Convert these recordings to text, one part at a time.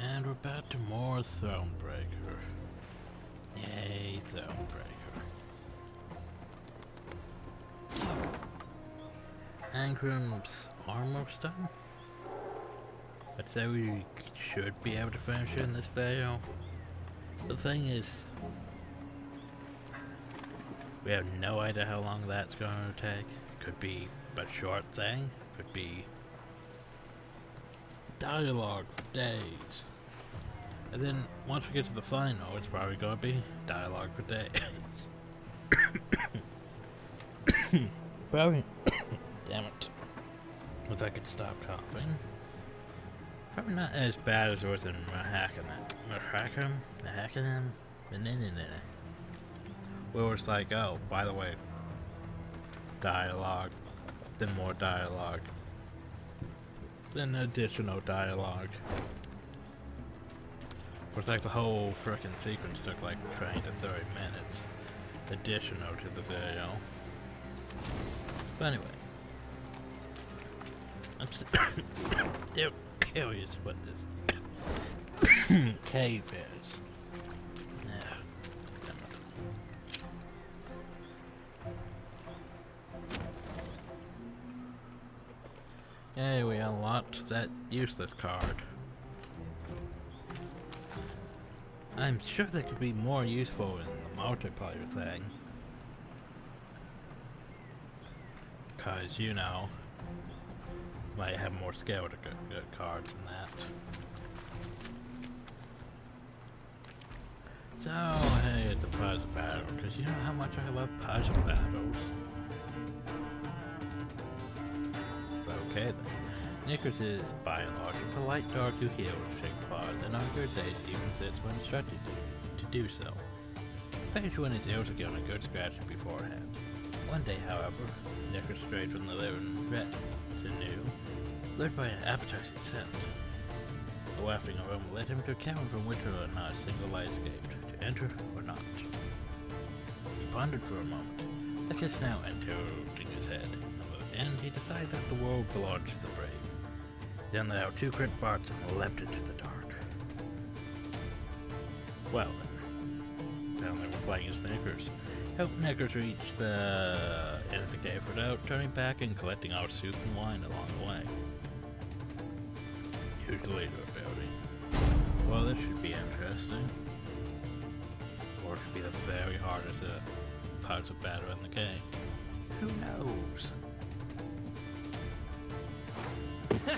And we're back to more Thronebreaker. Yay, Thronebreaker. So, Angrim's almost done. I'd say we should be able to finish it in this video. The thing is, we have no idea how long that's going to take. Could be a short thing, could be dialogue for days. And then once we get to the final, it's probably going to be dialogue for days. Probably. Damn it. If I could stop coughing. Probably not as bad as it was in Mahakam. Where it's like, oh, by the way, dialogue, then more dialogue, then additional dialogue. It's like the whole frickin' sequence took like 20 to 30 minutes, additional to the video. But anyway, I'm still curious what this cave is. Yay, we unlocked that useless card. I'm sure that could be more useful in the multiplayer thing. Cause, you know, might have more skill to get cards than that. So, hey, it's a puzzle battle, cause you know how much I love puzzle battles. Okay then. Knickers is, by and large, a polite dog who heals, shakes paws, and on good days even sits when instructed to do so. Especially when his ears are given a good scratching beforehand. One day, however, Knickers strayed from the living red to new, lured by an appetizing scent. The wafting aroma led him to a cabin from which or not a single light escaped, to enter or not. He pondered for a moment, the kiss now entering his head. And he decided that the world belonged to the brave. Then there were two crit parts and leapt into the dark. Well then, down they were playing as Knickers. Helped Knickers reach the end of the cave without turning back and collecting our soup and wine along the way. Huge leader ability. Well, this should be interesting. Or it could be the very hardest parts of battle in the game. Who knows? Holy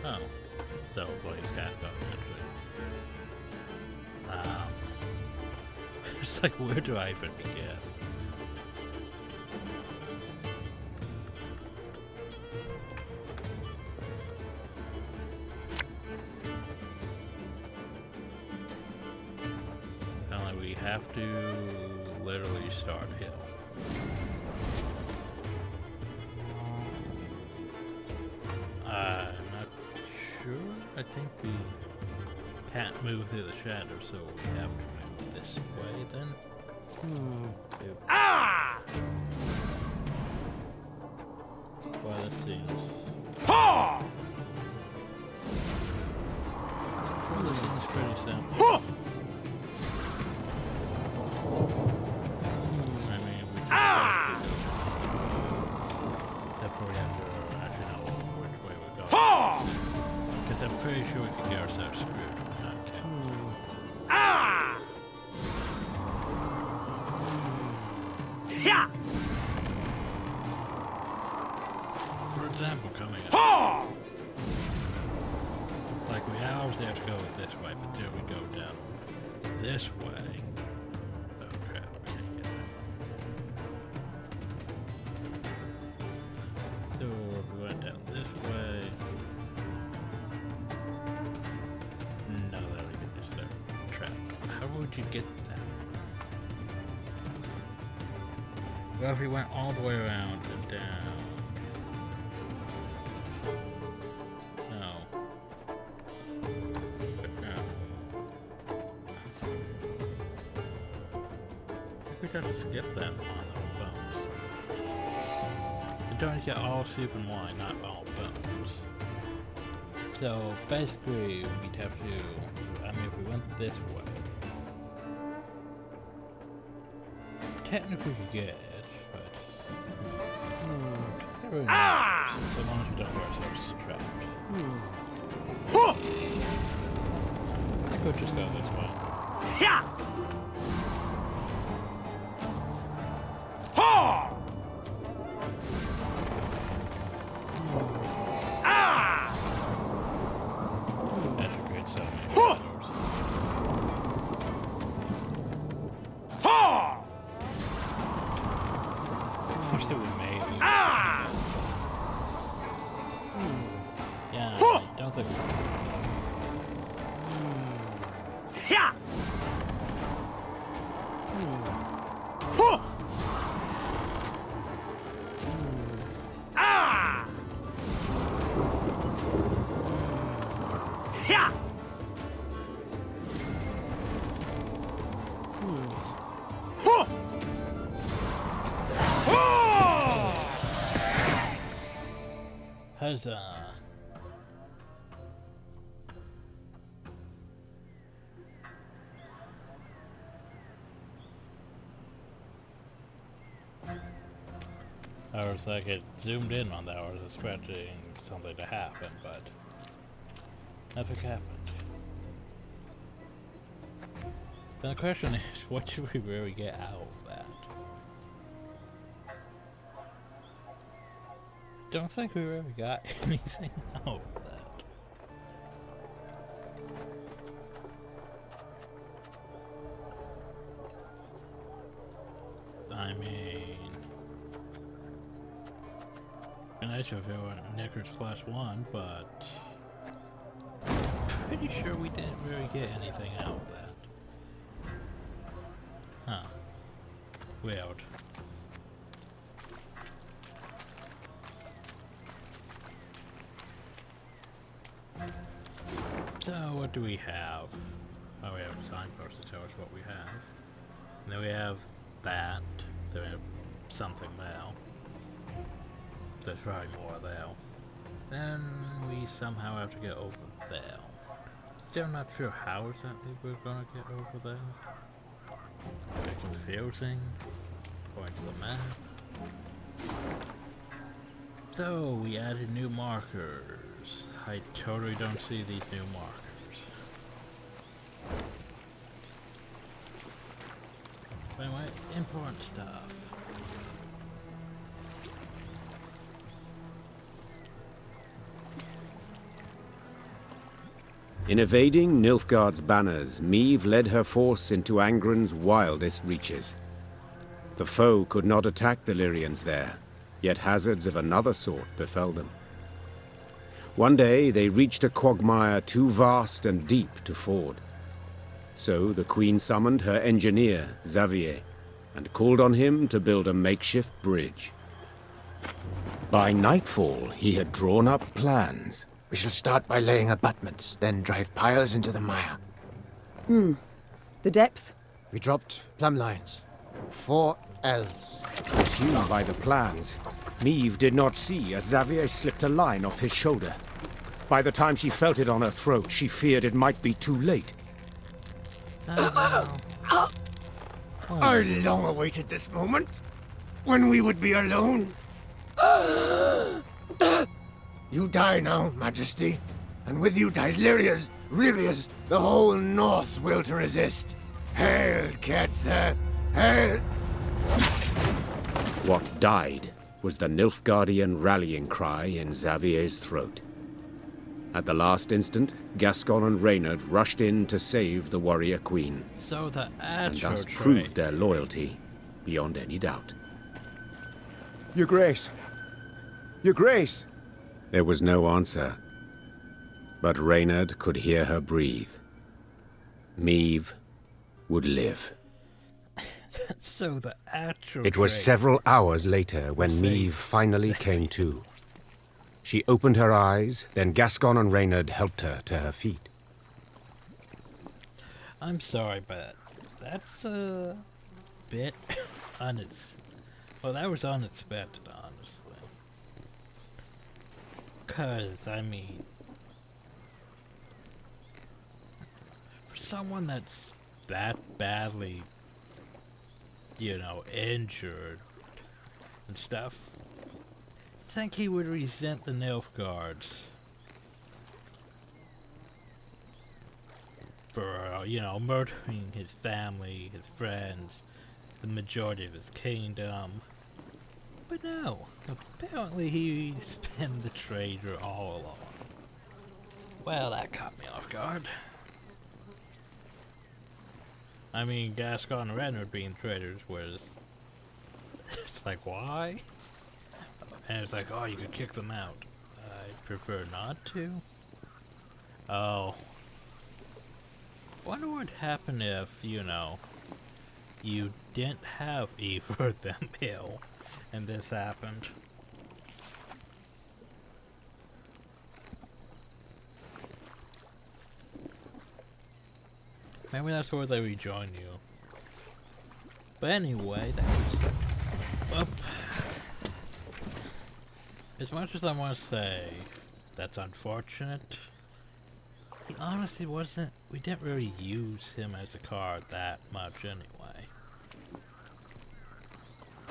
oh, so boys can't go into it. It's like, where do I even begin? We have to literally start a hill. I'm not sure. I think we can't move through the shadow, so we have to move this way then. Ah! Well, that seems... Ha! Well, this seems pretty simple. I'm pretty sure we can get ourselves screwed. Okay. Ah! Yeah! For example, coming up. Like we obviously have to go this way, but then we go down this way. Oh crap, we can't get that. So if we went down this way. Would you get that? Well, if we went all the way around and down. No. think I should skip that one though, bones. I don't get all soup and wine, not all bones. So basically, we'd have to. I mean, if we went this way, technically we could get it, but not really nice, so long as we don't wear ourselves trapped. I could just go this way. Yeah. That's a great sound. I wish they would maybe. Yeah, I don't think. Yeah. Yeah. Huzzah! I was like, it zoomed in on that. I was expecting something to happen, but nothing happened. Then the question is, what should we really get out of that? Don't think we really got anything out of that. I mean, it'd be nice if it were Knickers +1, but pretty sure we didn't really get anything out of that. Huh. Weird. So, what do we have? Oh, we have a signpost to tell us what we have. And then we have that. Then we have something there. There's probably more there. Then we somehow have to get over there. Still not sure how exactly we're gonna get over there. A bit confusing, according to the map. So, we added new markers. I totally don't see these new markers. But anyway, important stuff. In evading Nilfgaard's banners, Meve led her force into Angren's wildest reaches. The foe could not attack the Lyrians there, yet hazards of another sort befell them. One day they reached a quagmire too vast and deep to ford. So the Queen summoned her engineer, Xavier, and called on him to build a makeshift bridge. By nightfall, he had drawn up plans. We shall start by laying abutments, then drive piles into the mire. The depth? We dropped plumb lines. 4 Ls. Pursued by the plans, Meve did not see as Xavier slipped a line off his shoulder. By the time she felt it on her throat, she feared it might be too late. I long awaited this moment, when we would be alone. You die now, Majesty, and with you dies Lyria's, the whole North will to resist. Hail, Ketzer, hail! What died was the Nilfgaardian rallying cry in Xavier's throat. At the last instant, Gascon and Reynard rushed in to save the warrior queen, So the and actual thus trait. proved their loyalty beyond any doubt. Your Grace! Your Grace! There was no answer, but Reynard could hear her breathe. Meve would live. So the actual It was trait. several hours later when Meve finally came to. She opened her eyes, then Gascon and Reynard helped her to her feet. I'm sorry, but that's bit well, that was unexpected, honestly. 'Cause, I mean, for someone that's that badly, injured and stuff, I think he would resent the Nilfgaards for, murdering his family, his friends, the majority of his kingdom. But no, apparently he's been the traitor all along. Well, that caught me off guard. I mean, Gascon and Renard being traitors was... it's like, why? And it's like, oh, you could kick them out. I prefer not to. Oh. Wonder what would happen if, you didn't have either of them ill, and this happened. Maybe that's where they rejoin you. But anyway, that was... well, as much as I want to say that's unfortunate, he honestly wasn't... we didn't really use him as a card that much anyway.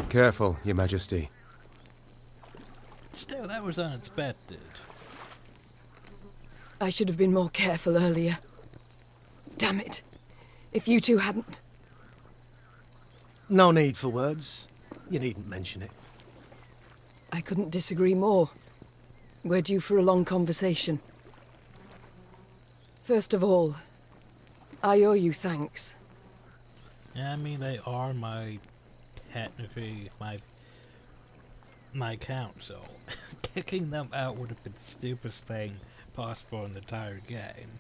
Careful, Your Majesty. Still, that was unexpected. I should have been more careful earlier. Damn it. If you two hadn't... No need for words. You needn't mention it. I couldn't disagree more. We're due for a long conversation. First of all, I owe you thanks. Yeah, I mean, they are technically my count, so kicking them out would have been the stupidest thing possible in the entire game.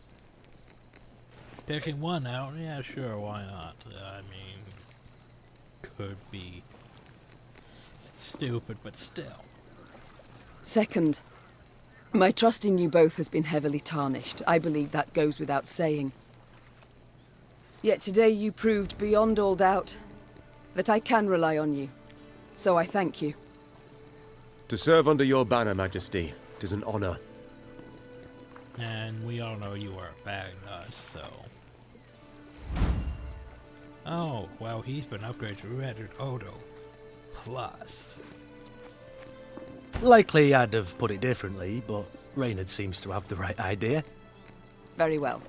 Taking one out, yeah, sure, why not? I mean, could be stupid, but still. Second, my trust in you both has been heavily tarnished. I believe that goes without saying. Yet today you proved beyond all doubt that I can rely on you. So I thank you. To serve under your banner, Majesty, it is an honor. And we all know you are bagging us, so... oh, well, he's been upgraded to Red Odo Plus. Likely I'd have put it differently, but Reynard seems to have the right idea. Very well.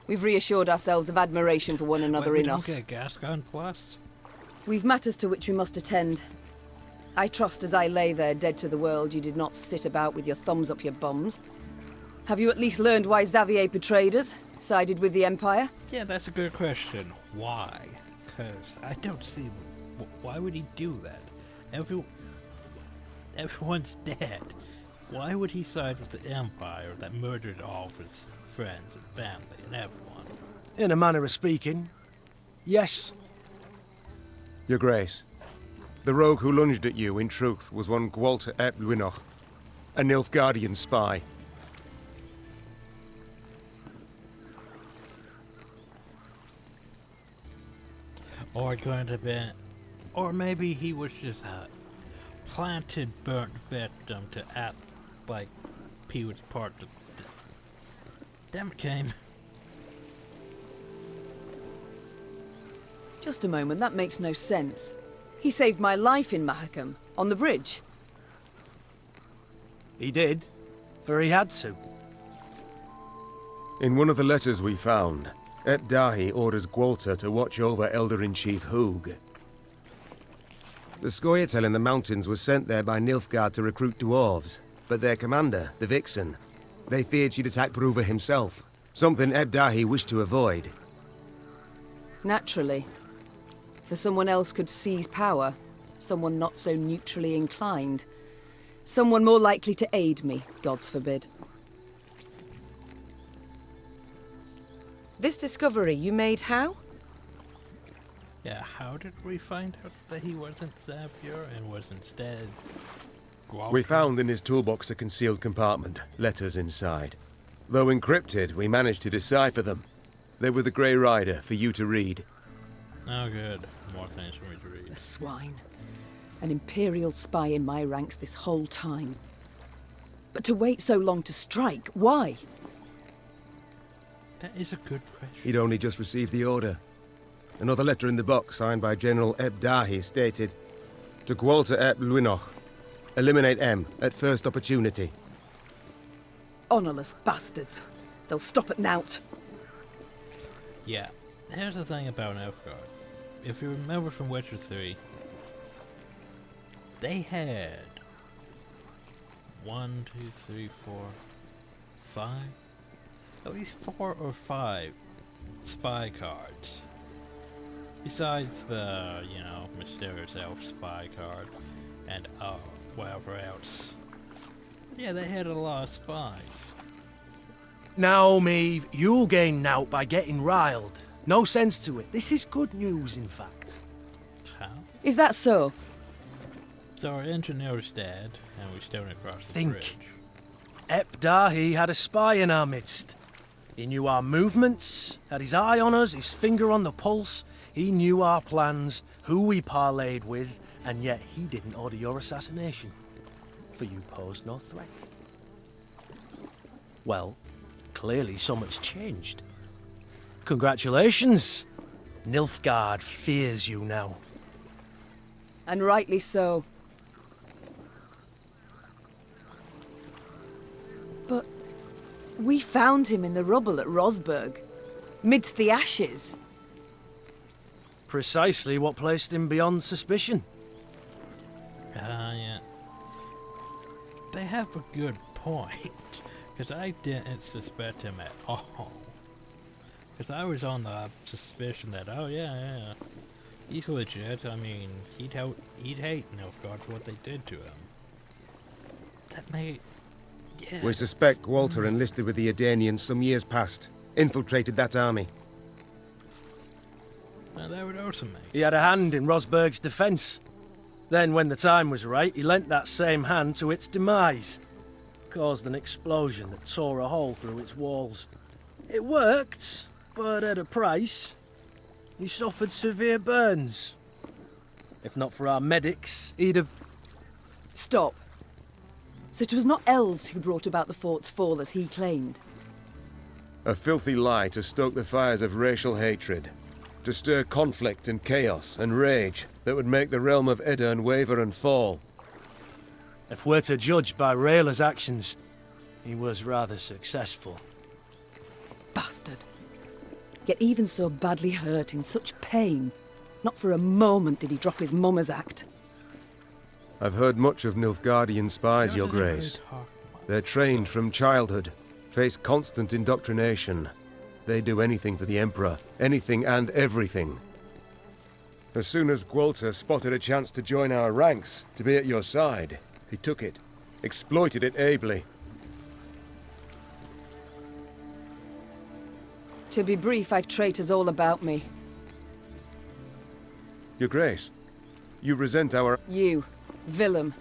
We've reassured ourselves of admiration for one another Wait, enough. We don't get Gascon Plus? We've matters to which we must attend. I trust as I lay there dead to the world, you did not sit about with your thumbs up your bums. Have you at least learned why Xavier betrayed us, sided with the Empire? Yeah, that's a good question. Why? Because I don't see... why would he do that? Everyone's dead. Why would he side with the Empire that murdered all of his friends and family and everyone? In a manner of speaking, yes. Your Grace, the rogue who lunged at you, in truth, was one Gwent ep Lwynoch, a Nilfgaardian spy. Or it could have been... or maybe he was just a planted, burnt victim to act like he was part of... damn it, Kane. Just a moment, that makes no sense. He saved my life in Mahakam, on the bridge. He did, for he had to. In one of the letters we found, Et Dahi orders Gwalter to watch over Elder-in-Chief Hoog. The Scoia'tael in the mountains was sent there by Nilfgaard to recruit dwarves, but their commander, the Vixen, they feared she'd attack Bruva himself, something Et Dahi wished to avoid. Naturally. For someone else could seize power, someone not so neutrally inclined. Someone more likely to aid me, gods forbid. This discovery you made how? Yeah, how did we find out that he wasn't Xavier and was instead... Gwalter? We found in his toolbox a concealed compartment, letters inside. Though encrypted, we managed to decipher them. They were the Grey Rider for you to read. Oh, good. More things for me to read. The swine. An Imperial spy in my ranks this whole time. But to wait so long to strike, why? That is a good question. He'd only just received the order. Another letter in the box signed by General Ebdahi stated, "To Gwalter ep Luinoch. Eliminate M at first opportunity." Honourless bastards. They'll stop at nought. Yeah, here's the thing about Nilfgaard. If you remember from Witcher 3, they had 1, 2, 3, 4, 5, at least 4 or 5 spy cards. Besides the, mysterious elf spy card and whatever else. Yeah, they had a lot of spies. Now, Maeve, you'll gain nought by getting riled. No sense to it. This is good news, in fact. How? Is that so? So our engineer's dead, and we still need to cross the Think. bridge. Ebdahi had a spy in our midst. He knew our movements, had his eye on us, his finger on the pulse. He knew our plans, who we parlayed with, and yet he didn't order your assassination. For you posed no threat. Well, clearly something's changed. Congratulations! Nilfgaard fears you now. And rightly so. But we found him in the rubble at Rosberg, midst the ashes. Precisely what placed him beyond suspicion. Yeah. They have a good point, because I didn't suspect him at all. Because I was on the suspicion that, yeah, he's legit. I mean, he'd hate Nilfgaard for what they did to him. That made... Yeah. We suspect Gwalter enlisted with the Edanians some years past. Infiltrated that army. Well, that would also make... He had a hand in Rosberg's defence. Then, when the time was right, he lent that same hand to its demise. Caused an explosion that tore a hole through its walls. It worked, but at a price. He suffered severe burns. If not for our medics, he'd have... Stop. So it was not elves who brought about the fort's fall as he claimed. A filthy lie to stoke the fires of racial hatred. To stir conflict and chaos and rage that would make the realm of Edirn waver and fall. If we're to judge by Rayla's actions, he was rather successful. Bastard. Yet even so badly hurt, in such pain, not for a moment did he drop his mummer's act. I've heard much of Nilfgaardian spies, Your Grace. They're trained from childhood, face constant indoctrination. They do anything for the Emperor, anything and everything. As soon as Gwalter spotted a chance to join our ranks, to be at your side, he took it, exploited it ably. To be brief, I've traitors all about me. Your Grace, you resent our... You, Willem,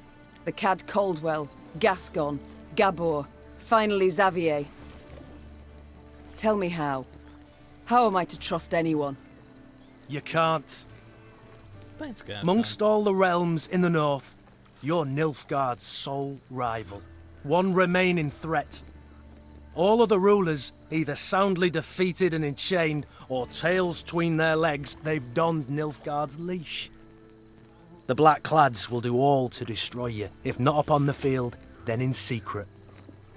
the Cad Caldwell, Gascon, Gabor, finally Xavier. Tell me how. How am I to trust anyone? You can't. Thanks, guys. Amongst all the realms in the north, you're Nilfgaard's sole rival. One remaining threat. All other rulers, either soundly defeated and enchained, or tails tween their legs, they've donned Nilfgaard's leash. The Black-Clads will do all to destroy you, if not upon the field, then in secret,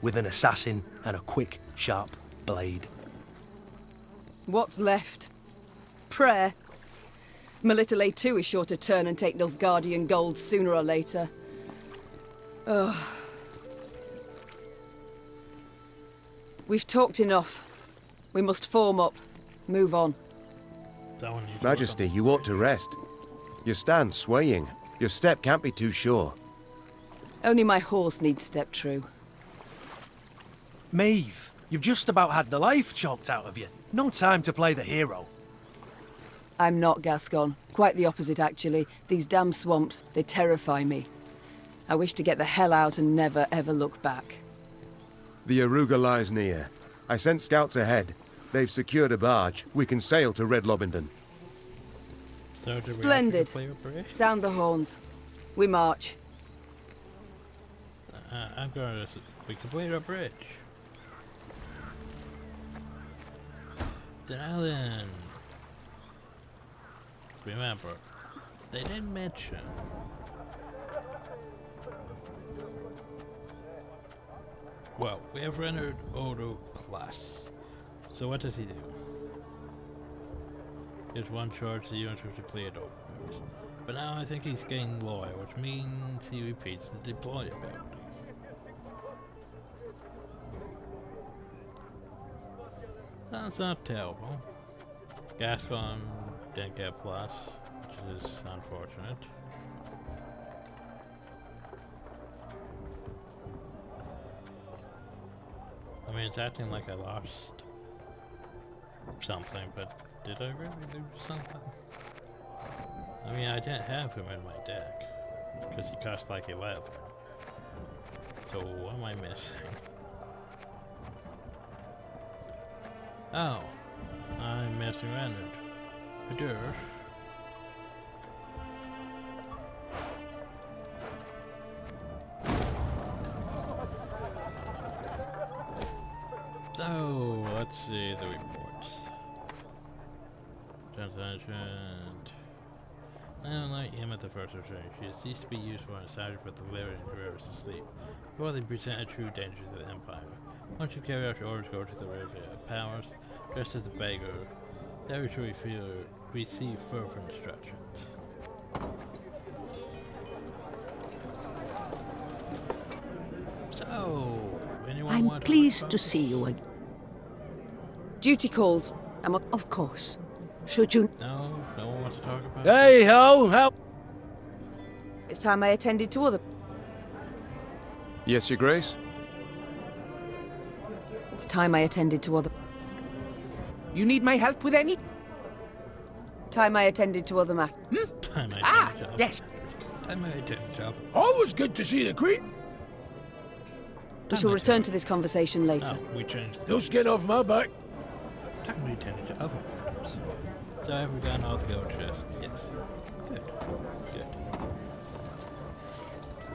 with an assassin and a quick, sharp blade. What's left? Prayer. My little A2 is sure to turn and take Nilfgaardian gold sooner or later. Ugh. We've talked enough. We must form up. Move on. Majesty, you ought to rest. You stand swaying. Your step can't be too sure. Only my horse needs step true. Maeve, you've just about had the life choked out of you. No time to play the hero. I'm not Gascon. Quite the opposite, actually. These damn swamps, they terrify me. I wish to get the hell out and never, ever look back. The Aruga lies near. I sent scouts ahead. They've secured a barge. We can sail to Red Lobington. So do Splendid. We actually complete a bridge? Sound the horns. We march. I'm going to. We complete a bridge. Now then. Remember, they didn't mention. Well, we have rendered Odo plus. So what does he do? Gives one charge to units which deployed orders. But now I think he's getting loyal, which means he repeats the deploy ability. That's not terrible. Gascon didn't get plus, which is unfortunate. I mean, it's acting like I lost something, but did I really lose something? I mean, I didn't have him in my deck, because he cost like 11. So what am I missing? Oh, I'm missing rendered. Hadur. So, let's see the reports. Translation. Unlike him at the first return, she has ceased to be useful and decided for the living and whoever's asleep. Before they present a true danger to the Empire. Once you carry out your orders, go to the River of Powers, dressed as a beggar. There you will receive further instructions. So, anyone I'm want pleased to respond? see you again. Duty calls. Of course. Should you... No, no one wants to talk about Hey ho, how? It's time I attended to other... Yes, Your Grace? It's time I attended to other... You need my help with any... Time I attended to other matters. Time I Ah, take a job. yes. Time I take a job. Always good to see the Queen. We shall return to this conversation later. Oh, we changed the No skin off my back. time we attended to other matters. So have we done all the gold chests? Yes. Good. Good.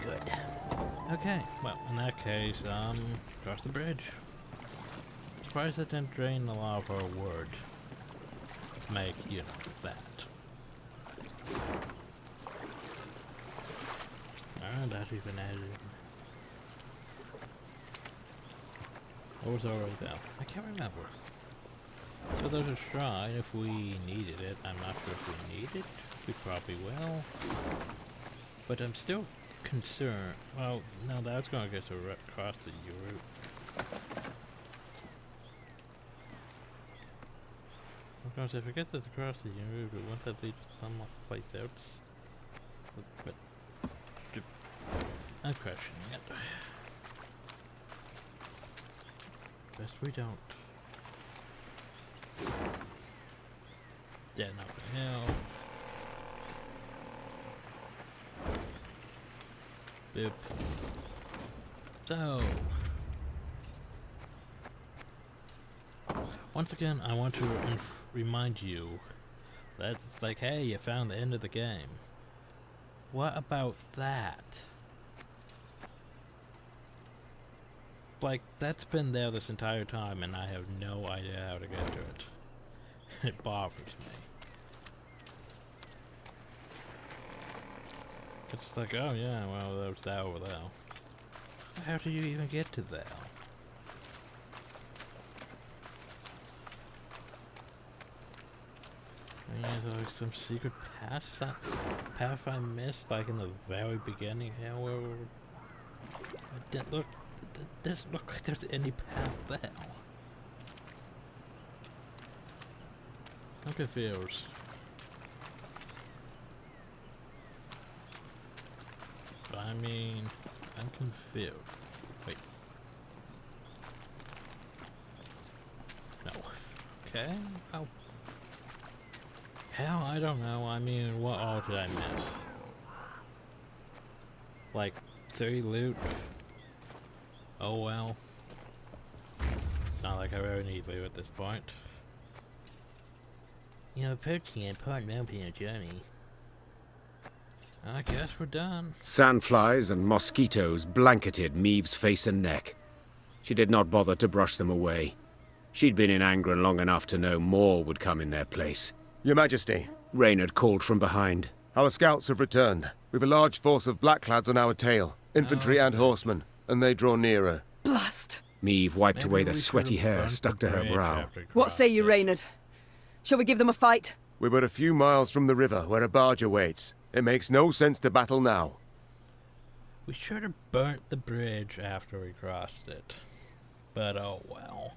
Good. Okay, well, in that case, cross the bridge. Surprised that didn't drain a lot of our wood. Make, you know, that. That even added. What was already down? I can't remember. So there's a shrine if we needed it. I'm not sure if we need it. We probably will. But I'm still concerned. Well, no, that's going to get us across the Europe. Because if it gets us across the Europe, won't that lead to some place else? But I'm questioning it. Best we don't. Dead up the hill. Boop. So, once again, I want to remind you that it's like, hey, you found the end of the game. What about that? Like, that's been there this entire time and I have no idea how to get to it. It bothers me. It's like, oh yeah, well, there's that over there. How do you even get to there? I mean, is there like some secret path I missed, like in the very beginning? However, it didn't look. It doesn't look like there's any path there. I'm confused. I mean, I'm confused. Wait. No. Okay. How? Hell, I don't know. I mean, what all did I miss? Like 3 loot? Oh well. It's not like I really need loot at this point. approaching an important moment in your journey. I guess we're done. Sandflies and mosquitoes blanketed Maeve's face and neck. She did not bother to brush them away. She'd been in Angren long enough to know more would come in their place. Your Majesty, Reynard called from behind. our scouts have returned. We've a large force of blackclads on our tail, infantry and horsemen, and they draw nearer. Blast! Maeve wiped Maybe away the we sweaty should've hair burnt stuck the to her bridge brow. after What say you, crossing. Reynard? Shall we give them a fight? We're but a few miles from the river where a barge awaits. It makes no sense to battle now. We should have burnt the bridge after we crossed it. But oh well.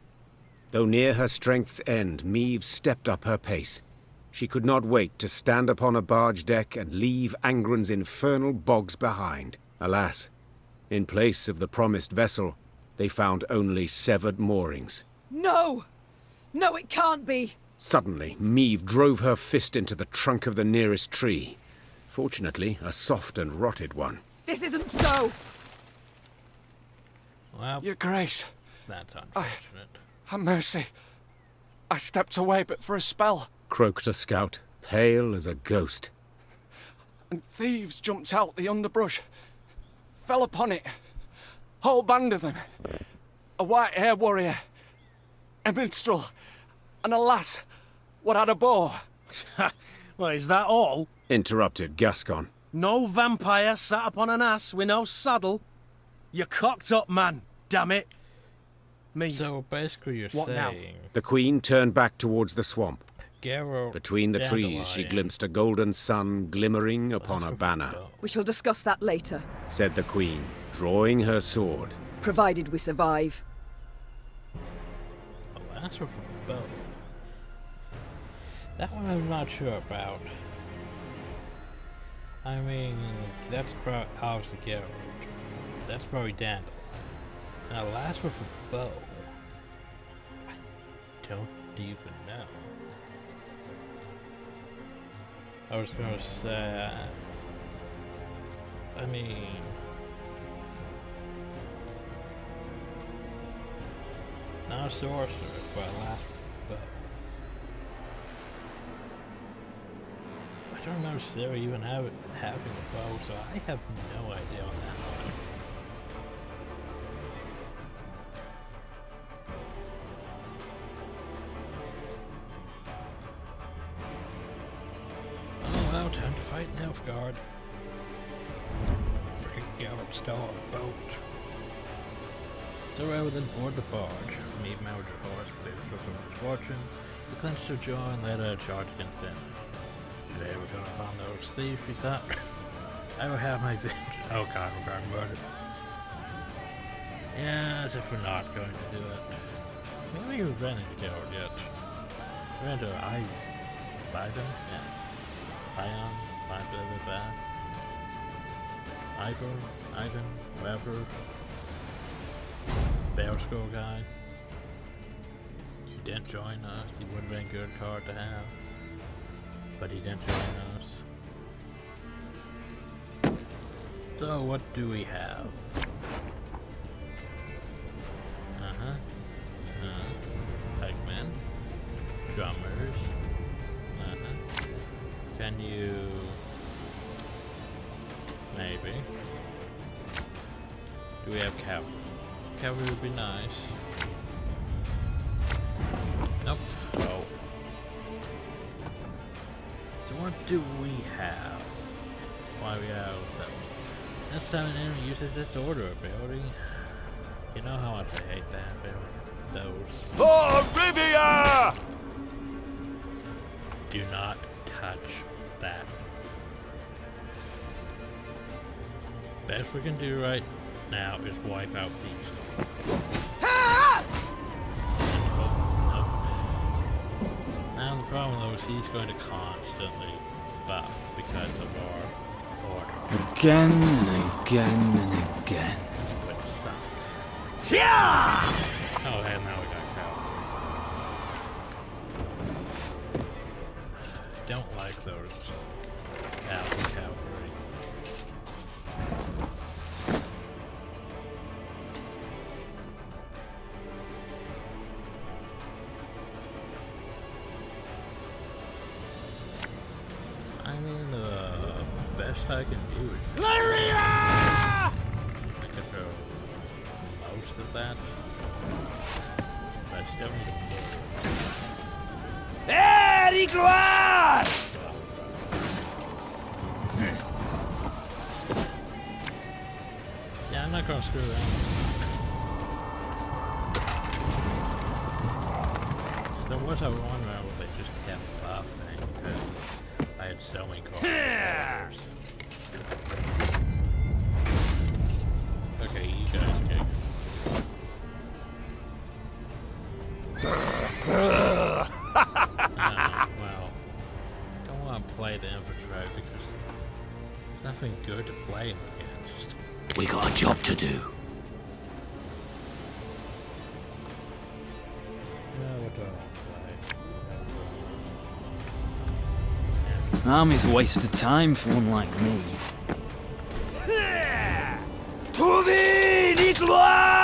Though near her strength's end, Maeve stepped up her pace. She could not wait to stand upon a barge deck and leave Angren's infernal bogs behind. Alas, in place of the promised vessel, they found only severed moorings. No! No, it can't be! Suddenly, Maeve drove her fist into the trunk of the nearest tree. Fortunately, a soft and rotted one. This isn't so! Well, Your Grace, that's unfortunate. have mercy. I stepped away but for a spell, Croaked a scout, pale as a ghost. and thieves jumped out the underbrush. Fell upon it. Whole band of them. A white-haired warrior, a minstrel, and a lass what had a bow. Well, is that all? Interrupted Gascon. No vampire sat upon an ass with no saddle. You cocked up, man. Damn it. Me. So basically you're What now? saying The queen turned back towards the swamp. Geralt Between the trees, she Dandelion glimpsed a golden sun glimmering upon a banner. We shall discuss that later, Said the queen, drawing her sword. provided we survive. A lasso from a bow. That one I'm not sure about. I mean, that's obviously Geralt. That's probably Dandelion. And a lasso from a bow. I don't even know. I was gonna say, I mean, not a sorcerer, but a lasso from a bow. I don't know Sarah even having a bow, so I have no idea on that one. Oh well, time to fight Nilfgaard. Freaking Geralt stole a boat. So rather than board the barge, Maeve mounted her horse, fearful from misfortune, the clenched her jaw and let her charge against them. Today we're gonna find those thieves, she thought. I will have my vengeance. Oh god, we're going murder. Yeah, as if we're not going to do it. We haven't even ran into Geralt yet. We ran into Ivan? Yeah. Ion? Ivan? Whatever. Bear Skull guy. He didn't join us. He would have been a good card to have. But he didn't join us. So what do we have? Pegmen. Drummers. Can you... Maybe. Do we have cavalry? Cavalry would be nice. Nope. Oh. So what do we have? Why we have that? Next time an enemy uses its order ability. You know how much I hate that ability. Those. For Rivia! Do not touch that. Best we can do right now is wipe out these. Now the problem though is he's going to constantly buff because of our order, Again and again and again. which sucks. Yeah! Oh, and now we got cavalry. Don't like those cavalry. mean, the best I can do is... Lyria! I could throw most of that. But I still need more. Hey, gloire! Yeah, I'm not gonna screw around. There was a one where they just kept buffing because I had so many cards. Okay, you guys kick. Well, don't want to play the infiltrate because there's nothing good to play him against. We got a job to do. What do I want to play? Army's a waste of time for one like me. To the gloire!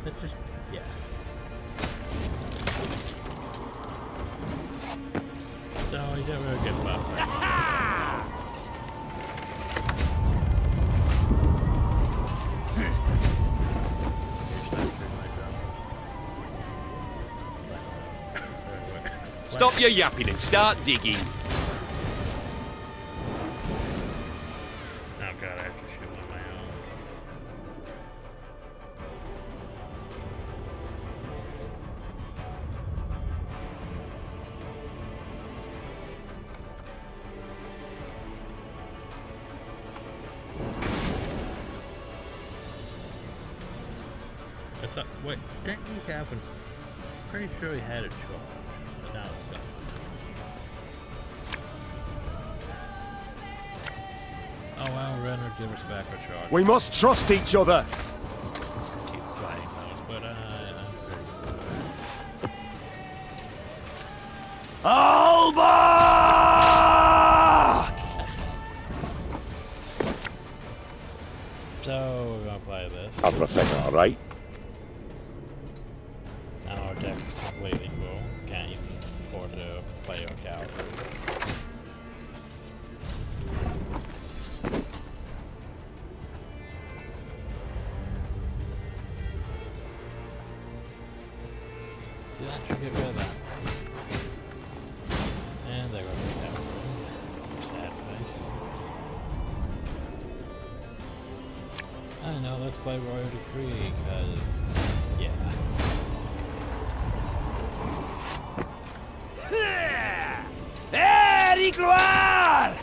Let's just, yeah. So you don't really get buff. Stop your yapping and start digging. Oh god, I have to shoot on my own. I thought, wait, didn't you have an... Pretty sure he had a charge. Now it's done. Oh well, Renner, give us back our charge. We must trust each other. Keep playing those, but I'm pretty good. Alba! So we're gonna play this. Everything all right? Now our deck is completely full. Can't even afford to play our cavalry. See, that should get rid of that. And there goes the cavalry. Sad face. I don't know, let's play Royal Decree, because, yeah. Hey, gloire!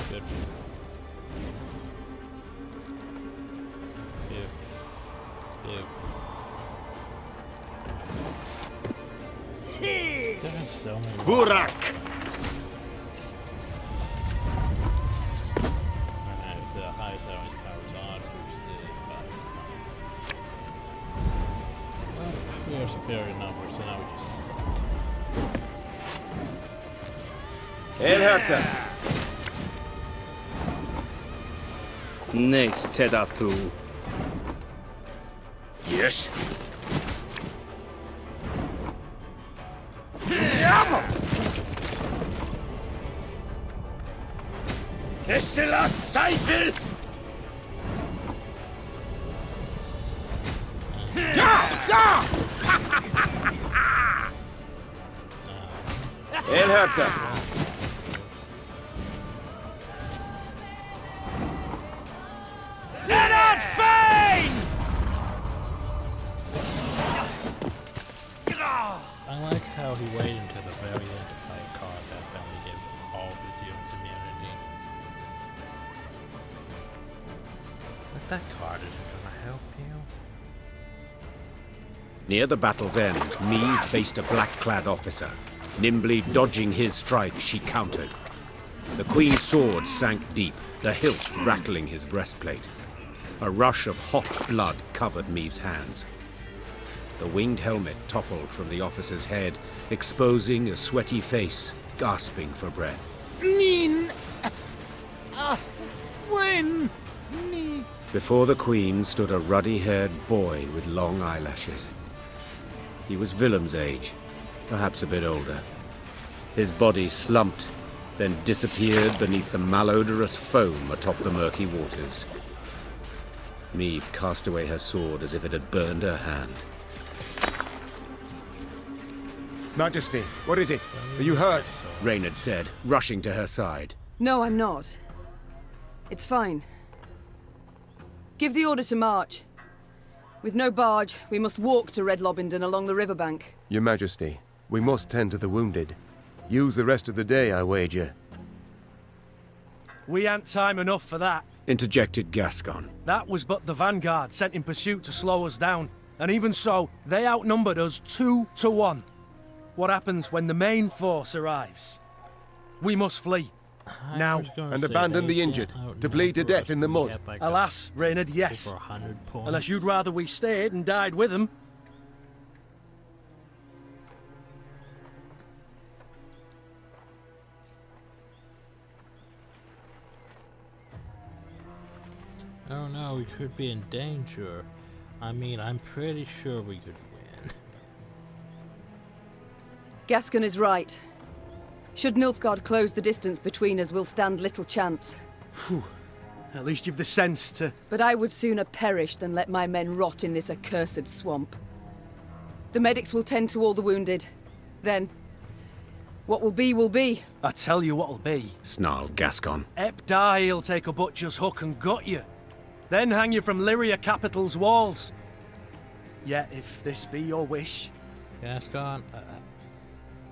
Good. Ew. There's so many. Burak! Alright, the highest element powers on, boosted by. Well, we are superior numbers, so now we just suck. Elherzer! Nice Tedatu. Yes. Kesselat Seisel! Elherzer! Leonard Fane! I like how he waited until the very end to play a card that only gives all of his units immunity. But that card isn't gonna help you. Near the battle's end, Meve faced a black-clad officer. Nimbly dodging his strike, she countered. The Queen's sword sank deep, the hilt rattling his breastplate. A rush of hot blood covered Meve's hands. The winged helmet toppled from the officer's head, exposing a sweaty face, gasping for breath. Nin! When? Before the queen stood a ruddy-haired boy with long eyelashes. He was Willem's age, perhaps a bit older. His body slumped, then disappeared beneath the malodorous foam atop the murky waters. Meve cast away her sword as if it had burned her hand. Majesty, what is it? Are you hurt? Reynard said, rushing to her side. No, I'm not. It's fine. Give the order to march. With no barge, we must walk to Red Lobington along the riverbank. Your Majesty, we must tend to the wounded. Use the rest of the day, I wager. We ain't time enough for that. Interjected Gascon. That was but the vanguard sent in pursuit to slow us down. And even so, they outnumbered us 2 to 1. What happens when the main force arrives? We must flee. Now. And abandon the injured, to bleed to death in the mud. Alas, Reynard, yes. Unless you'd rather we stayed and died with them. Oh no, we could be in danger. I mean, I'm pretty sure we could win. Gascon is right. Should Nilfgaard close the distance between us, we'll stand little chance. Phew. At least you've the sense to... But I would sooner perish than let my men rot in this accursed swamp. The medics will tend to all the wounded. Then, what will be will be. I tell you what'll be. Snarled Gascon. Ep Dai'll take a butcher's hook and gut you. Then hang you from Lyria capital's walls. Yet, if this be your wish... Gascon,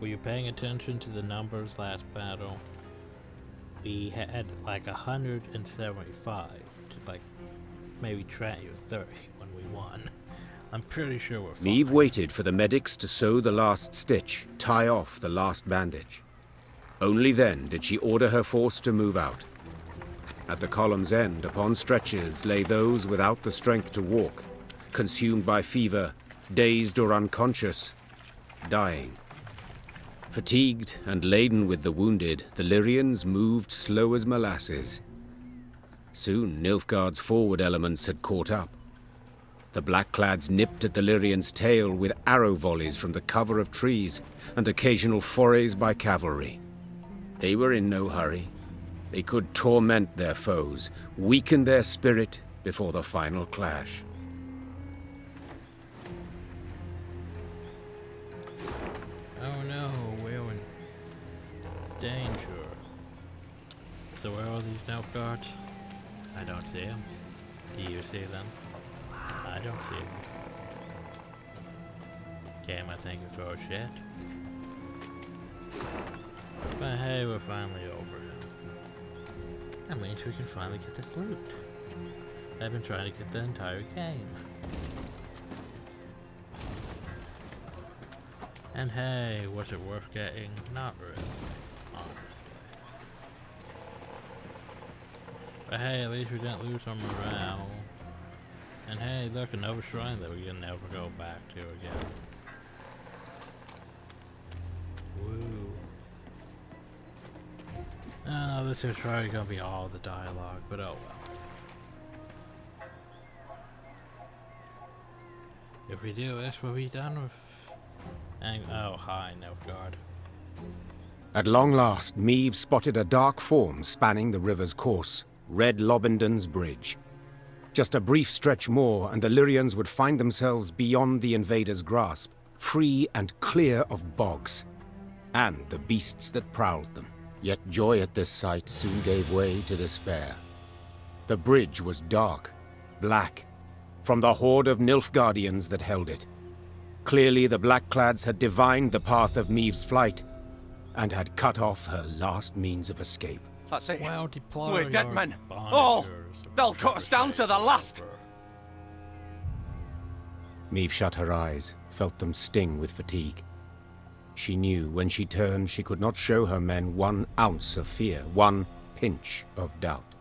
were you paying attention to the numbers last battle? We had like 175 to like maybe try you 30 when we won. I'm pretty sure we're fine. Meve waited for the medics to sew the last stitch, tie off the last bandage. Only then did she order her force to move out. At the column's end, upon stretchers, lay those without the strength to walk, consumed by fever, dazed or unconscious, dying. Fatigued and laden with the wounded, the Lyrians moved slow as molasses. Soon Nilfgaard's forward elements had caught up. The Blackclads nipped at the Lyrians' tail with arrow volleys from the cover of trees and occasional forays by cavalry. They were in no hurry. They could torment their foes, weaken their spirit before the final clash. Oh no, we're in danger. So where are these Nilfgaards? I don't see them. Do you see them? I don't see them. Damn, I think it's all shit. But hey, we're finally over it. That means we can finally get this loot. I've been trying to get the entire game. And hey, was it worth getting? Not really, honestly. But hey, at least we didn't lose our morale. And hey, look, another shrine that we can never go back to again. Woo. Oh, this is probably gonna be all the dialogue, but oh well. If we do this, we'll be done with... oh, hi, Nilfgaard. At long last, Meve spotted a dark form spanning the river's course, Red Lobington's bridge. Just a brief stretch more, and the Lyrians would find themselves beyond the invaders' grasp, free and clear of bogs, and the beasts that prowled them. Yet joy at this sight soon gave way to despair. The bridge was dark, black, from the horde of Nilfgaardians that held it. Clearly the Blackclads had divined the path of Meve's flight, and had cut off her last means of escape. That's it. Well, deploy We're dead your men. bonagers All. or They'll cut us down to the last. Meve shut her eyes, felt them sting with fatigue. She knew when she turned she could not show her men 1 ounce of fear, 1 pinch of doubt.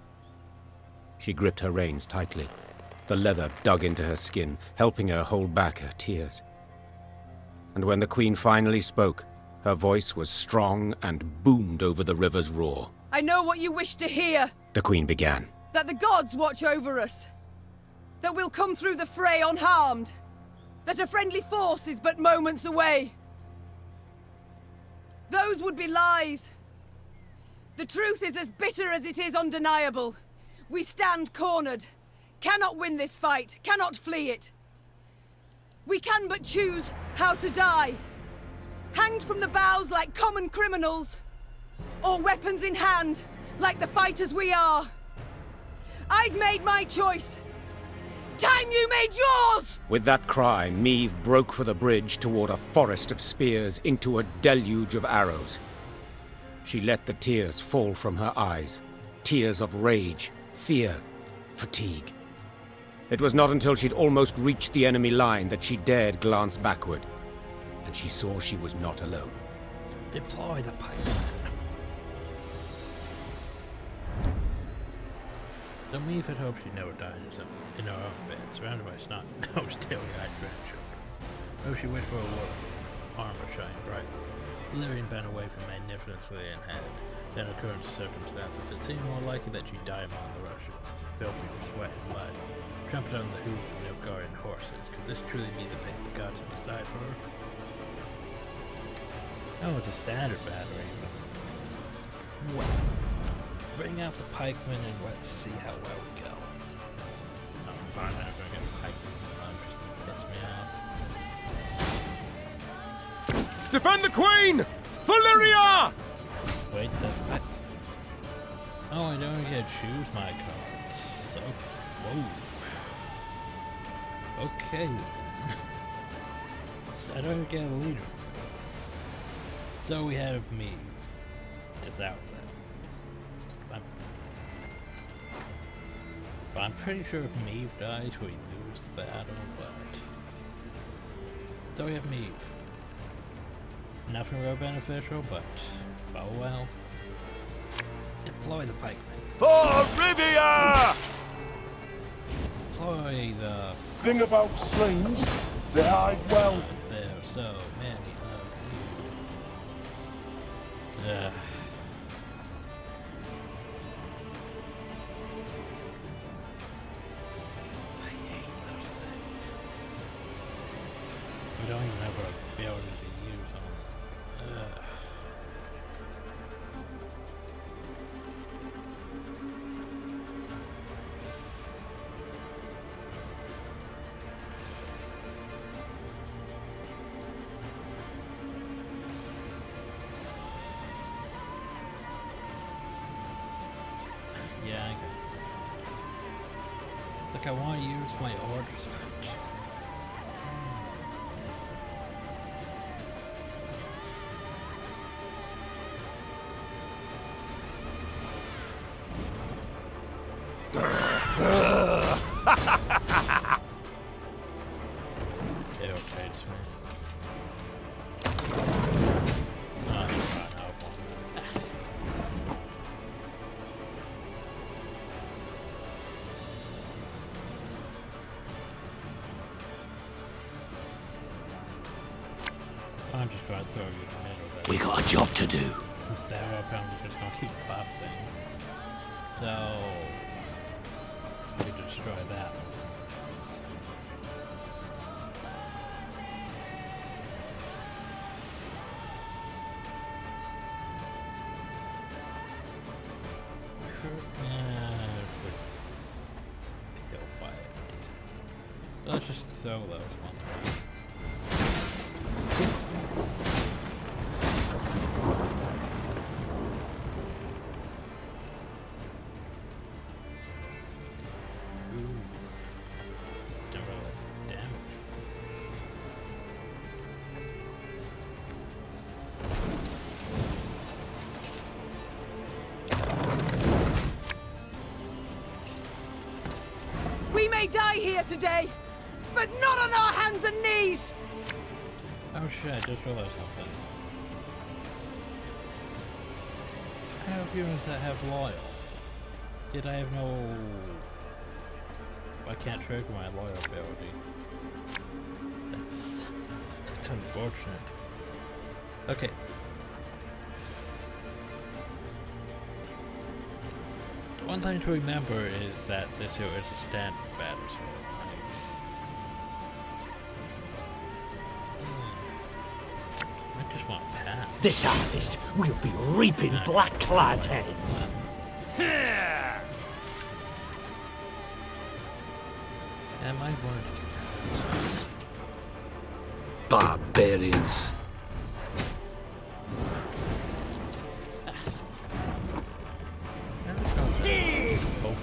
She gripped her reins tightly. The leather dug into her skin, helping her hold back her tears. and when the Queen finally spoke, her voice was strong and boomed over the river's roar. I know what you wish to hear. The Queen began. That the gods watch over us. That we'll come through the fray unharmed. That a friendly force is but moments away. Those would be lies. The truth is as bitter as it is undeniable. We stand cornered. Cannot win this fight, cannot flee it. We can but choose how to die. Hanged from the boughs like common criminals. Or weapons in hand, like the fighters we are. I've made my choice. Time you made yours! With that cry, Meve broke for the bridge toward a forest of spears into a deluge of arrows. She let the tears fall from her eyes. Tears of rage, fear, fatigue. It was not until she'd almost reached the enemy line that she dared glance backward. And she saw she was not alone. Deploy the pipe. So Meve had hoped she'd never died in her own bed, surrounded by snot-nosed, tail-eyed grandchildren. Though she wished for a woman, armor shining bright. Illyrian bent away from magnificently in hand. Then, occurring circumstances, it seemed more likely that she'd die among the Russians, filthy with sweat and blood, trampled on the hooves of Nilfgaardian horses. Could this truly be the fate the gods had decided for her? Oh, it's a standard battery, but... Well, bring out the pikemen and let's see how well we go. I'm fine, I'm gonna get a pikeman. Just piss me off. Defend the Queen! Valyria! Wait, that's back. Oh, I don't get to choose my cards. So, whoa. Okay. So I don't get a leader. So we have me. Just out there. I'm pretty sure if Meve dies, we lose the battle, but... So we have Meve. Nothing real beneficial, but oh well. Deploy the pikemen. For Rivia! Deploy the... Thing about slings, they hide well. There are so many of you. Ugh. I hate those things. We don't even have a ability to use them. Ugh. Yeah, I got it. Look, I want to use my orders first. They okay, just me. Oh, never mind, I'll want that. I'm just trying to throw you in the middle there. We got a job to do. Instead of I'm just gonna keep buffing. So we could destroy that one. Kill by it. Let's just throw those ones. Didn't realize the damage. We may die here today, but not on our hands and knees! Oh shit, I just realized something. I have humans that have loyal. Yet I have no... I can't trigger my loyal ability. That's That's unfortunate. Okay. One thing to remember is that this here is a standard battle, so I just want Pat. This harvest will be reaping black-clad heads. Am I going Barbarians.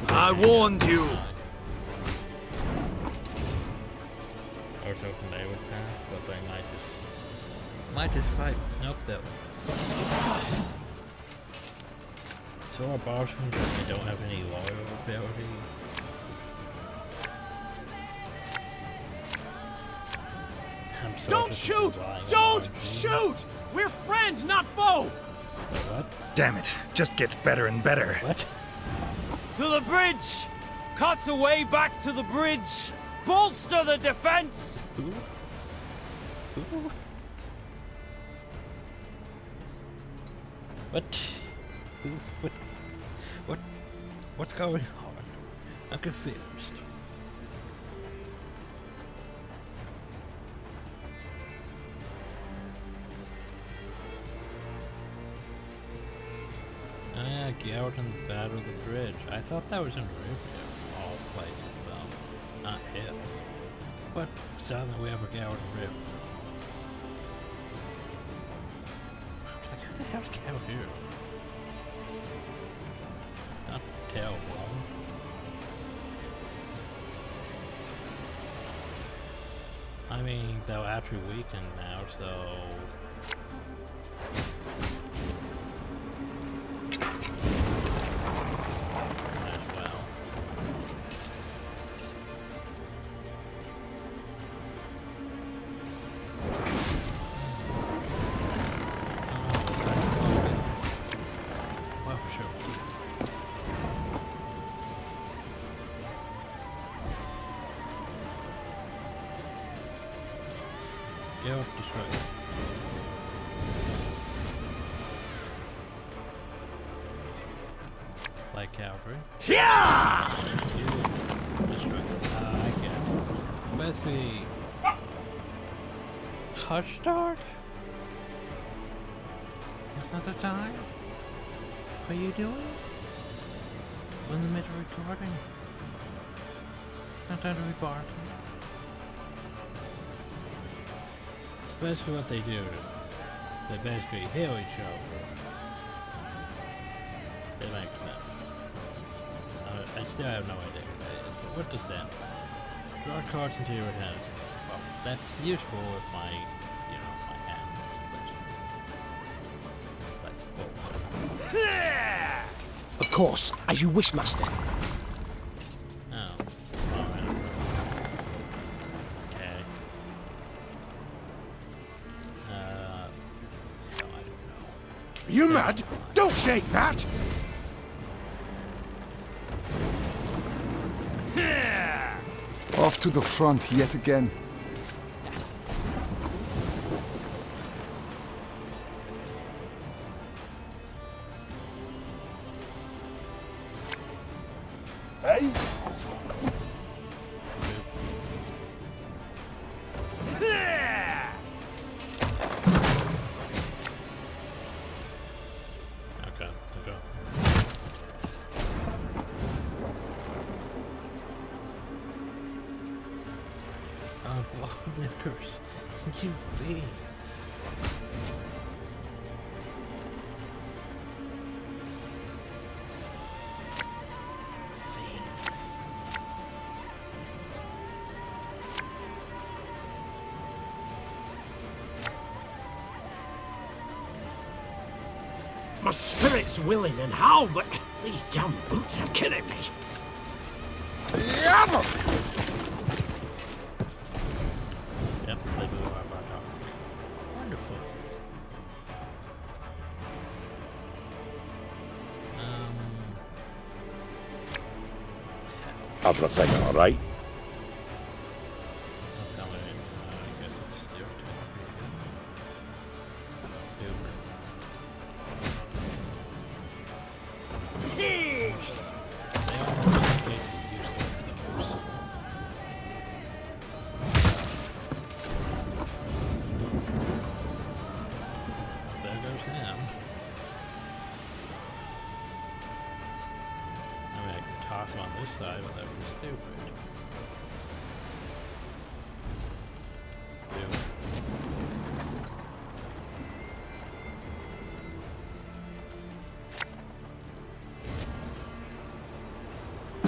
I warned you. I was hoping they would pass, but they might just fight. Nope, that. So our Boston, they don't have any loyalty. Don't shoot! Don't shoot! We're friend, not foe! What? Damn it, just gets better and better. What? To the bridge! Cut the way back to the bridge! Bolster the defense! What's going on? I'm confused. Out in the Battle of the Bridge. I thought that was in Rivia, of all places, though. Not here. But sadly, we have a Goward in Rivia. I was like, who the hell's Goward here? Not terrible. I mean, they'll actually weaken now, so. Like cavalry. Yeah! I get basically hush start. It's not the time. What are you doing? In the middle of recording. Not time to be barking. So basically what they do is they basically heal each other. It makes sense. I still have no idea what that is, but what does that mean? Draw cards into your hand. Well, that's useful with my, my hand. Let's Of course, as you wish, master. Oh. Alright. Okay. Hell, I don't know. Are you mad? Don't shake that! Off to the front yet again. Hey? Okay, to go. Lawmakers, you fiends. My spirit's willing and how, but these damn boots are killing me. Yep, they do have our dog. Wonderful. Everything all right? I guess it's still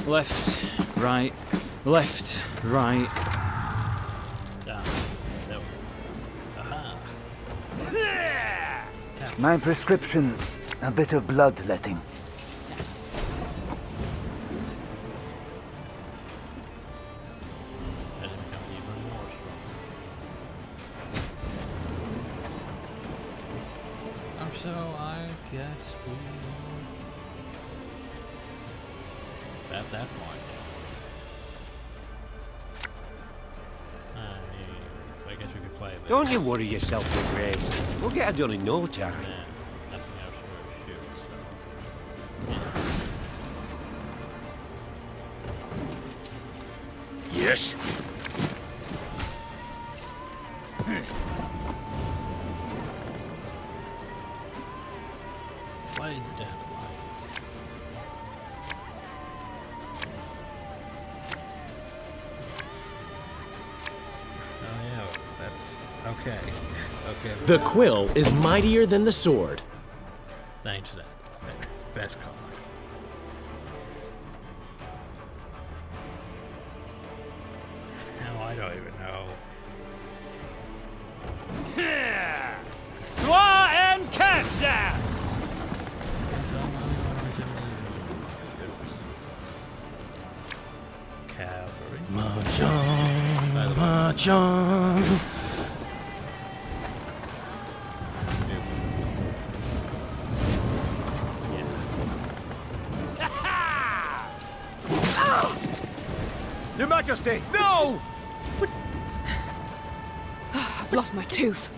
Left, right, left, right. Down. There we go. Aha. My prescription, a bit of bloodletting. And it becomes even more strong. So I guess we at that point. I guess we could play this. Don't you worry yourself with Grace. We'll get her done in no time. Yeah, nothing else to shoot, so. Yes. Play the damn light. Oh yeah, that's okay. Okay. The quill is mightier than the sword. Thanks to that. Best card. Now I don't even know. Gloire and cancer! Cavalry. March on, march on. Your Majesty, no! I've lost my tooth.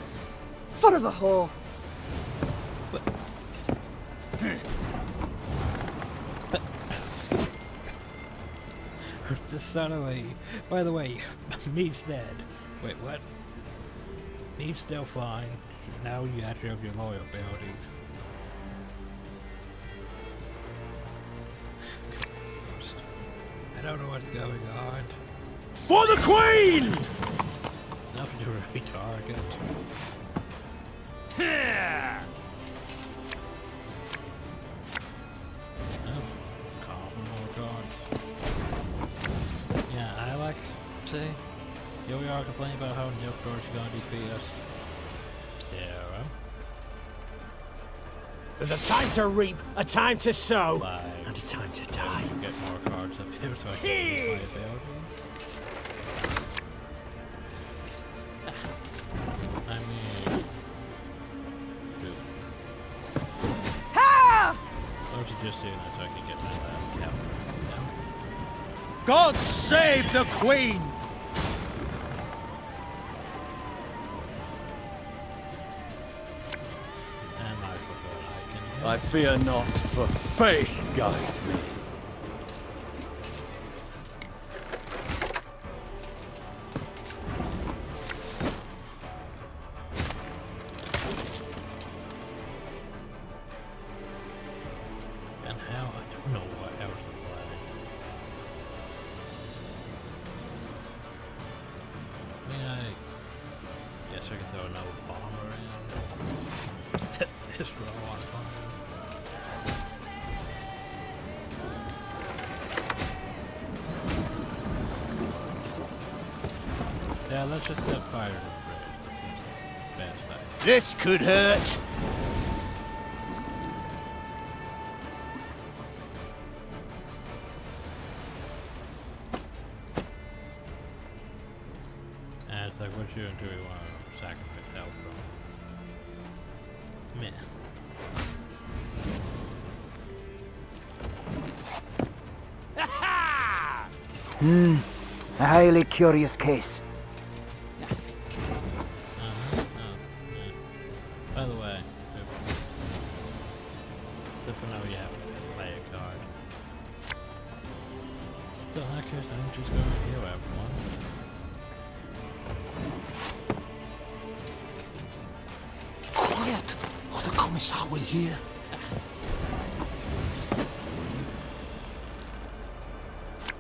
Son of a whore. The son of a... By the way, meat's dead. Wait, what? Meat's still fine. Now you actually have your loyal abilities. I don't know what's going on. For the Queen! Nothing to retarget. Oh, common more cards. Yeah, I like, say, here we are complaining about how Nilfgaard's gonna defeat us. Zero. There's a time to reap, a time to sow, 5. and a time to die. Get more cards up here so I can use my ability. I mean... Why don't you just do that so I can get my last cavalry down? God save the Queen! And I forgot I can... I fear not, for faith guides me. And how? I don't know what else to play. I mean, I guess I can throw another bomber in. This row on fire. Yeah, let's just set fire to the bridge. That seems the best idea. This could hurt. And it's like, what you do we want to sacrifice health from? Meh. A highly curious case. By the way, so for now you have to play a card. So in that case, I'm just going to heal everyone. Quiet, or the Commissar will hear.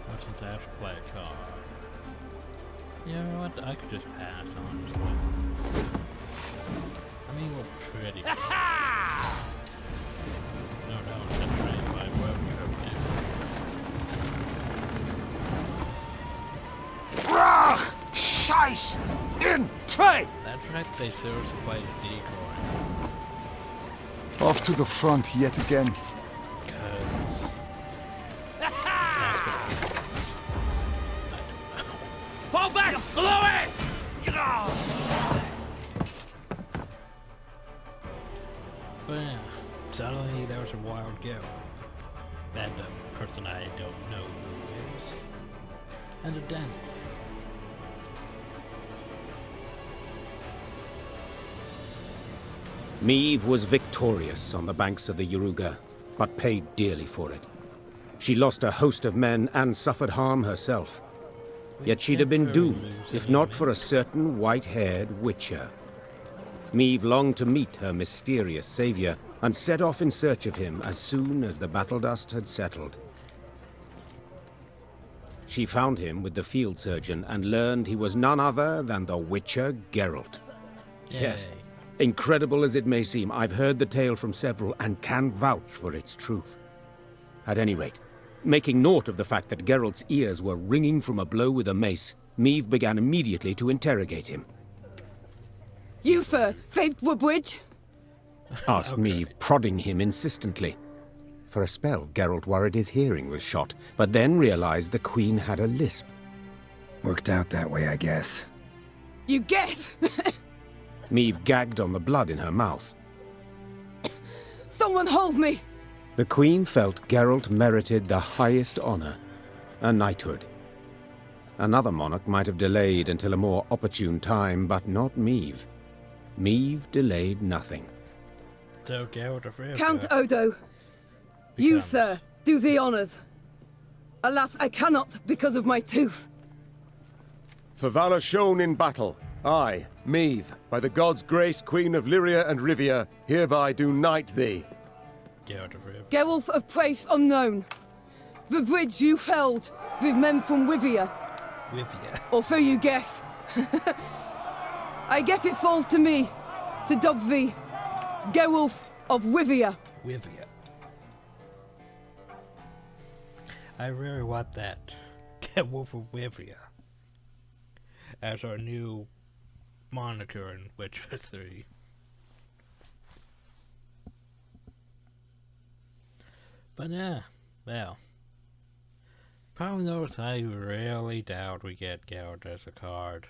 Well, since I have to play a card. You know what? I could just pass, honestly. I mean, we're pretty close. No, that's right, by whoever you have Eis! In! Zwei! That's right, they seriously played a decoy. Off to the front yet again. Fall back! Below it! But yeah, suddenly there was a wild girl. That person I don't know who is. And a dandy. Meve was victorious on the banks of the Yaruga, but paid dearly for it. She lost a host of men and suffered harm herself. Yet she'd have been doomed, if not for a certain white-haired witcher. Meve longed to meet her mysterious savior, and set off in search of him as soon as the battle dust had settled. She found him with the field surgeon and learned he was none other than the Witcher Geralt. Yay. Yes, incredible as it may seem, I've heard the tale from several and can vouch for its truth. At any rate, making naught of the fact that Geralt's ears were ringing from a blow with a mace, Meve began immediately to interrogate him. You for Faith Woodbridge? Asked Meve, prodding him insistently. For a spell, Geralt worried his hearing was shot, but then realized the Queen had a lisp. Worked out that way, I guess. You guess? Meve gagged on the blood in her mouth. Someone hold me! The Queen felt Geralt merited the highest honor, a knighthood. Another monarch might have delayed until a more opportune time, but not Meve. Meve delayed nothing. So Geralt of Rivia Count Odo, you, sir, do the honors. Alas, I cannot because of my tooth. For valor shown in battle, I, Meve, by the gods' grace, Queen of Lyria and Rivia, hereby do knight thee. Geralt of Rivia. Geralt of Praise unknown. The bridge you felled with men from Wivia. Rivia. Or so you guess. I guess it falls to me to dub thee Geralt of Wivia. Wivia. I really want that. Geralt of Wivia as our new moniker in Witcher 3. But yeah, well. Probably notice I really doubt we get Geralt as a card.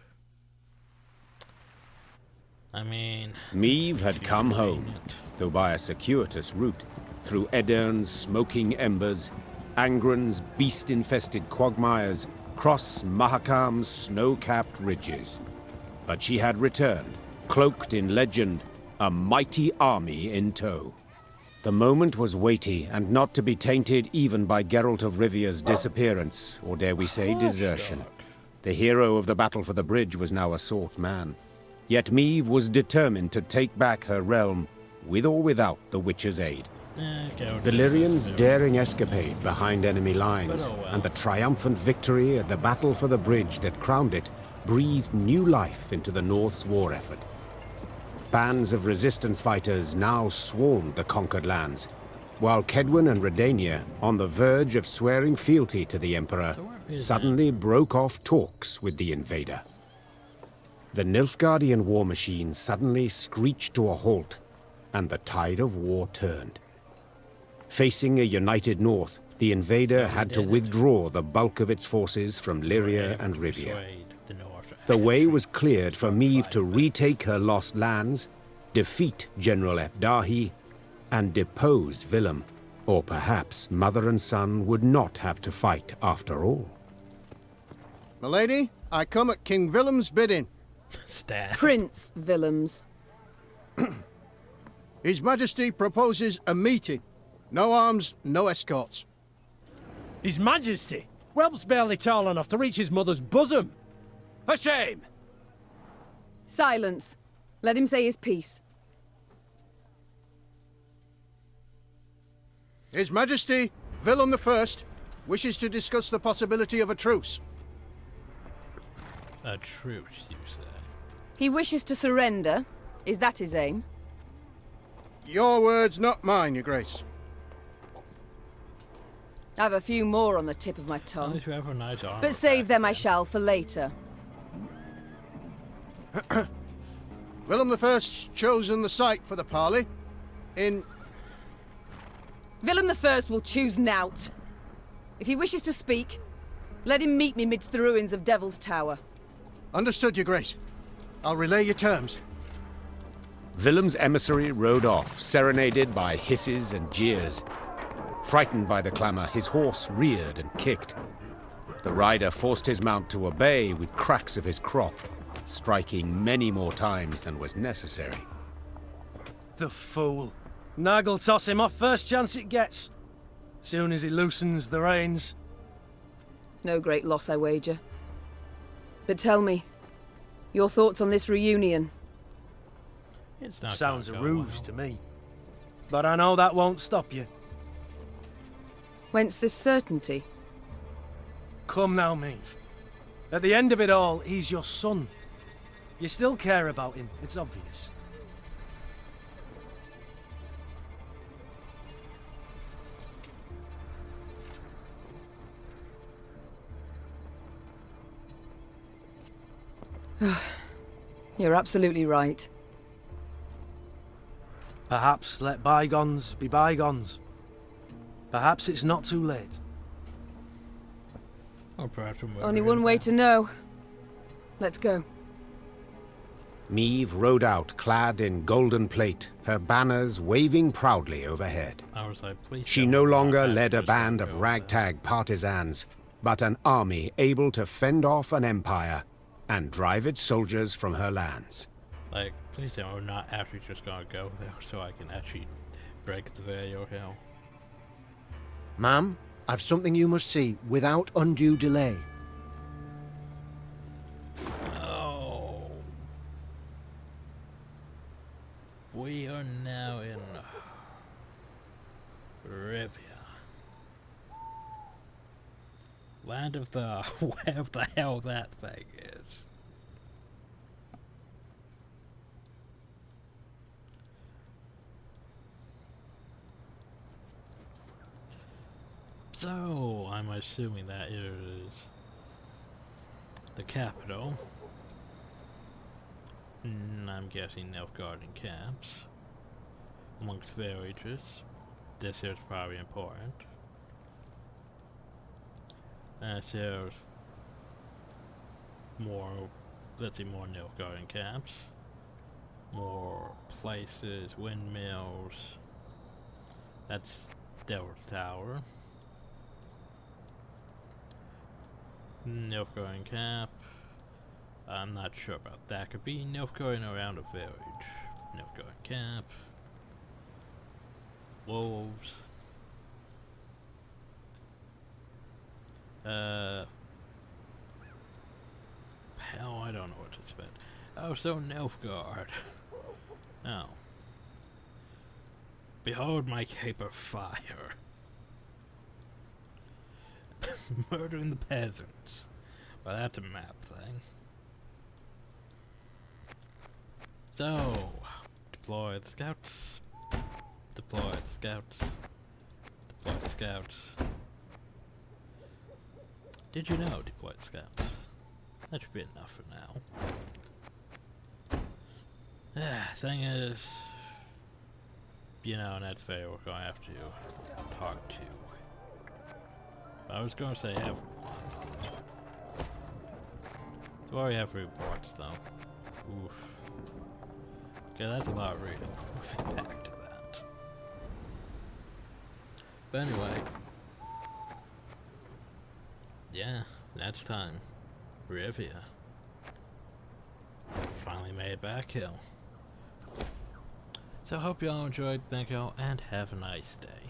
I mean... Meve had come home, though by a circuitous route, through Edern's smoking embers, Angren's beast-infested quagmires, cross Mahakam's snow-capped ridges. But she had returned, cloaked in legend, a mighty army in tow. The moment was weighty, and not to be tainted even by Geralt of Rivia's disappearance, or dare we say desertion. The hero of the battle for the bridge was now a sought man. Yet Meve was determined to take back her realm, with or without the Witcher's aid. Valyrian's daring escapade behind enemy lines, and the triumphant victory at the battle for the bridge that crowned it, breathed new life into the North's war effort. Bands of resistance fighters now swarmed the conquered lands, while Kedwin and Redania, on the verge of swearing fealty to the Emperor, suddenly broke off talks with the invader. The Nilfgaardian war machine suddenly screeched to a halt, and the tide of war turned. Facing a united North, the invader had to withdraw the bulk of its forces from Lyria and Rivia. The way was cleared for Meve to retake her lost lands, defeat General Epdahi, and depose Willem. Or perhaps mother and son would not have to fight after all. Milady, I come at King Willem's bidding. Prince Willems. His Majesty proposes a meeting. No arms, no escorts. His Majesty? Whelp's barely tall enough to reach his mother's bosom. For shame! Silence. Let him say his piece. His Majesty, Willem I, wishes to discuss the possibility of a truce. A truce, you say? He wishes to surrender. Is that his aim? Your words, not mine, Your Grace. I have a few more on the tip of my tongue. You have a nice armor but save them I shall for later. Willem I's chosen the site for the parley. Willem I will choose nought. If he wishes to speak, let him meet me midst the ruins of Devil's Tower. Understood, Your Grace. I'll relay your terms. Willem's emissary rode off, serenaded by hisses and jeers. Frightened by the clamor, his horse reared and kicked. The rider forced his mount to obey with cracks of his crop, striking many more times than was necessary. The fool. Nag'll toss him off first chance it gets. Soon as he loosens the reins. No great loss, I wager. But tell me, your thoughts on this reunion? Sounds a ruse to me. But I know that won't stop you. Whence this certainty? Come now, Maeve. At the end of it all, he's your son. You still care about him, it's obvious. You're absolutely right. Perhaps let bygones be bygones. Perhaps it's not too late. Only one way to know. Let's go. Maeve rode out clad in golden plate, her banners waving proudly overhead. She no longer led a band of ragtag partisans, but an army able to fend off an empire and drive its soldiers from her lands. Like, please tell me we're not actually just gonna go there so I can actually break the video here. Ma'am, I've something you must see without undue delay. Oh. We are now in Rivia. Land of the... where the hell that thing is. So, I'm assuming that is the capital. I'm guessing Nilfgaardian camps. Amongst villages. This here is probably important. So, more, let's see, more Nilfgaardian camps. More places, windmills. That's Devil's Tower. Nilfgaardian camp. I'm not sure about that. Could be Nilfgaardian around a village. Nilfgaardian camp. Wolves. Hell, I don't know what to expect. Oh, so Nilfgaard. Oh. Behold my cape of fire. Murdering the peasants. Well, that's a map thing. So, deploy the scouts. Deploy the scouts. Deploy the scouts. Did you know deploy the scouts? That should be enough for now. Thing is, you know, and that's fair, we're going to have to talk to. I was going to say everyone. So I already have reports though. Oof. Okay, that's a lot of reading. We'll get back to that. But anyway. Yeah, that's time. Rivia. Finally made it back hill. So I hope y'all enjoyed, thank y'all, and have a nice day.